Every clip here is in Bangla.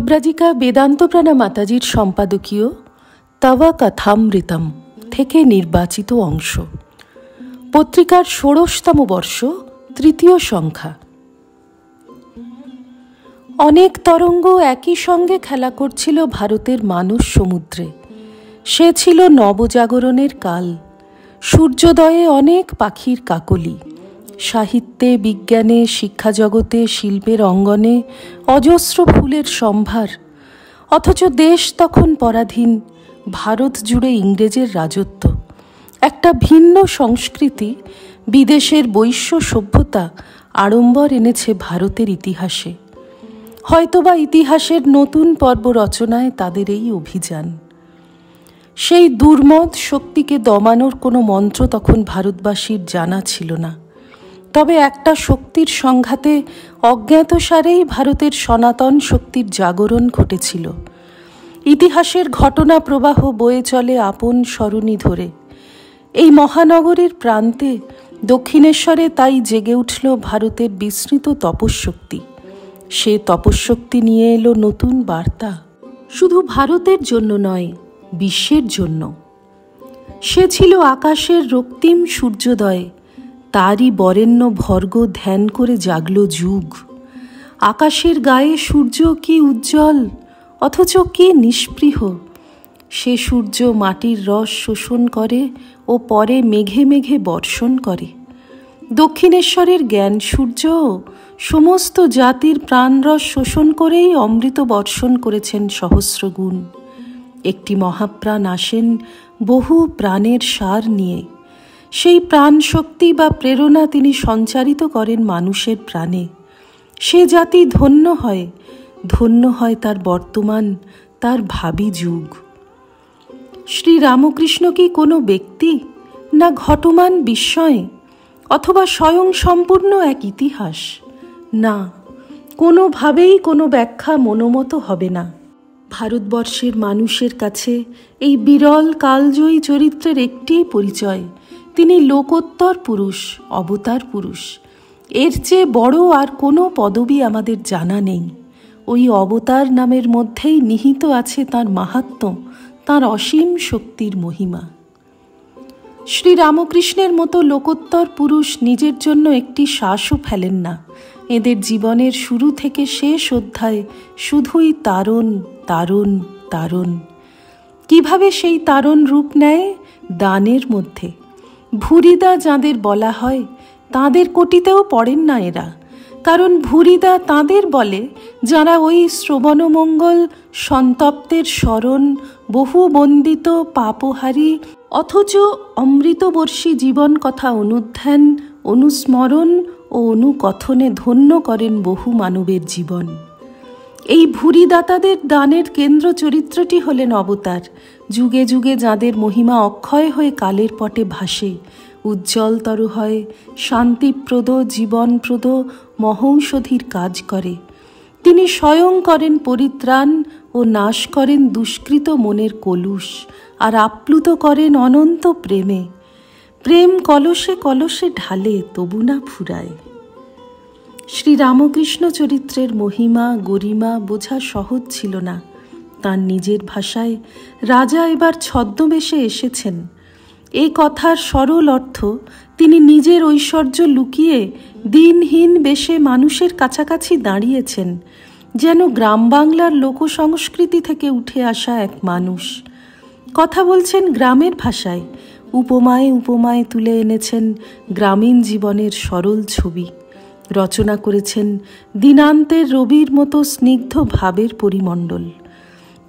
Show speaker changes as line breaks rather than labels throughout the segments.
প্রব্রাজিকা বেদান্তপ্রাণা মাতাজির সম্পাদকীয় তব কথামৃতম থেকে নির্বাচিত অংশ। পত্রিকার ১৬তম বর্ষ, তৃতীয় সংখ্যা। অনেক তরঙ্গ একই সঙ্গে খেলা করছিল ভারতের মানস সমুদ্রে। সে ছিল নবজাগরণের কাল। সূর্যোদয়ে অনেক পাখির কাকলি, সাহিত্যে, বিজ্ঞানে, শিক্ষাজগতে, শিল্পের অঙ্গনে অজস্র ফুলের সম্ভার। অথচ দেশ তখন পরাধীন, ভারত জুড়ে ইংরেজের রাজত্ব। একটা ভিন্ন সংস্কৃতি, বিদেশের বৈশ্য সভ্যতা আড়ম্বর এনেছে ভারতের ইতিহাসে। হয়তোবা ইতিহাসের নতুন পর্ব রচনায় তাদের এই অভিযান। সেই দুর্মদ শক্তিকে দমানোর কোনো মন্ত্র তখন ভারতবাসীর জানা ছিল না। তবে একটা শক্তির সংঘাতে অজ্ঞাতসারেই ভারতের সনাতন শক্তির জাগরণ ঘটেছিল। ইতিহাসের ঘটনা প্রবাহ বয়ে চলে আপন সরণি ধরে। এই মহানগরীর প্রান্তে দক্ষিণেশ্বরে তাই জেগে উঠল ভারতের বিস্মৃত তপঃশক্তি। সে তপঃশক্তি নিয়ে এলো নতুন বার্তা, শুধু ভারতের জন্য নয়, বিশ্বের জন্য। সে ছিল আকাশের রক্তিম সূর্যোদয়, তারই বরেণ্য ভর্গ ধ্যান করে জাগল যুগ। আকাশের গায়ে সূর্য কি উজ্জ্বল, অথচ কি নিষ্পৃহ। সে সূর্য মাটির রস শোষণ করে ও পরে মেঘে মেঘে বর্ষণ করে। দক্ষিণেশ্বরের জ্ঞান সূর্য সমস্ত জাতির প্রাণরস শোষণ করেই অমৃত বর্ষণ করেছেন সহস্র গুণ। একটি মহাপ্রাণ আসেন বহু প্রাণের সার নিয়ে। সেই প্রাণ শক্তি বা প্রেরণা তিনি সঞ্চারিত করেন মানুষের প্রাণে। সে জাতি ধন্য হয়, ধন্য হয় তার বর্তমান, তার ভাবী যুগ। শ্রী রামকৃষ্ণ কি কোনো ব্যক্তি, না ঘটমান বিস্ময়, অথবা স্বয়ং সম্পূর্ণ এক ইতিহাস? না, কোনোভাবেই কোনো ব্যাখ্যা মনোমত হবে না। ভারতবর্ষের মানুষের কাছে এই বিরল কালজয়ী চরিত্রের একটিই পরিচয়, তিনি লোকোত্তর পুরুষ, অবতার পুরুষ। এর চেয়ে বড় আর কোনো পদবী আমাদের জানা নেই। ওই অবতার নামের মধ্যেই নিহিত আছে তাঁর মাহাত্ম্য, তাঁর অসীম শক্তির মহিমা। শ্রী রামকৃষ্ণের মতো লোকোত্তর পুরুষ নিজের জন্য একটি শ্বাসও ফেলেন না। এদের জীবনের শুরু থেকে শেষ অধ্যায় শুধুই তারণ, তারণ, তারণ। কিভাবে সেই তারণ রূপ নেয়? দানের মধ্যে। ভুরিদা যাঁদের বলা হয়, তাঁদের কোটিতেও পড়েন না এরা। কারণ ভুরিদা তাঁদের বলে যারা ওই শ্রবণমঙ্গল সন্তপ্তের স্মরণ, বহু বন্দিত পাপহারী অথচ অমৃতবর্ষী জীবন কথা অনুধ্যান, অনুস্মরণ ও অনুকথনে ধন্য করেন বহু মানবের জীবন। এই ভুরিদাতাদের দানের কেন্দ্র চরিত্রটি হলেন অবতার। যুগে যুগে যাঁদের মহিমা অক্ষয় হয়ে কালের পটে ভাসে, উজ্জ্বলতর হয়, শান্তিপ্রদ, জীবনপ্রদ, মহৌষধির কাজ করে। তিনি স্বয়ং করেন পরিত্রাণ ও নাশ করেন দুষ্কৃত মনের কলুষ, আর আপ্লুত করেন অনন্ত প্রেমে। প্রেম কলসে কলসে ঢালে, তবু না ফুরায়। শ্রী রামকৃষ্ণ চরিত্রের মহিমা, গরিমা বোঝা সহজ ছিল না। তার নিজের ভাষায়, রাজা এবার ছদ্মবেশে এসেছেন। এই কথার সরল অর্থ, তিনি নিজের ঐশ্বর্য লুকিয়ে দিনহীন বেশে মানুষের কাছাকাছি দাঁড়িয়েছেন, যেন গ্রাম বাংলার লোকসংস্কৃতি থেকে উঠে আসা এক মানুষ। কথা বলছেন গ্রামের ভাষায়, উপমায় উপমায় তুলে এনেছেন গ্রামীণ জীবনের সরল ছবি। রচনা করেছেন দিনান্তের রবির মতো স্নিগ্ধ ভাবের পরিমণ্ডল।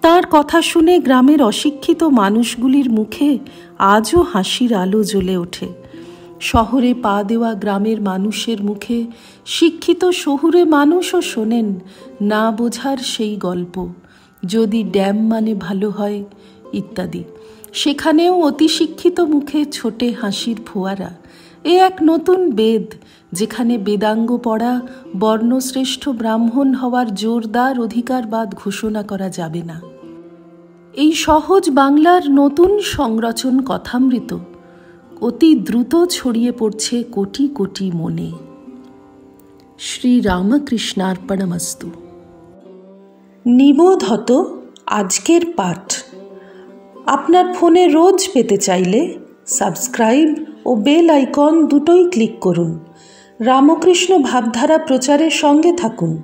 তার কথা শুনে গ্রামের অশিক্ষিত মানুষগুলির মুখে আজও হাসির আলো জ্বলে ওঠে। শহরে পা দেওয়া গ্রামের মানুষের মুখে শিক্ষিত শহুরে মানুষও শোনেন না বোঝার সেই গল্প, যদি ড্যাম মানে ভালো হয় ইত্যাদি। সেখানেও অতি শিক্ষিত মুখে ছোটে হাসির ফোয়ারা। এ এক নতুন বেদ, যেখানে বেদাঙ্গ পড়া বর্ণশ্রেষ্ঠ ব্রাহ্মণ হওয়ার জোরদার অধিকারবাদ ঘোষণা করা যাবে না। এই সহজ বাংলার নতুন সংরচন কথামৃত অতি দ্রুত ছড়িয়ে পড়ছে কোটি কোটি মনে। শ্রী রামকৃষ্ণার্পণমস্তু। নিবোধ হতো আজকের পাঠ। আপনার ফোনে রোজ পেতে চাইলে সাবস্ক্রাইব ও বেল আইকন দুটোই ক্লিক করুন। রামকৃষ্ণ ভাবধারা প্রচারের সঙ্গে থাকুন।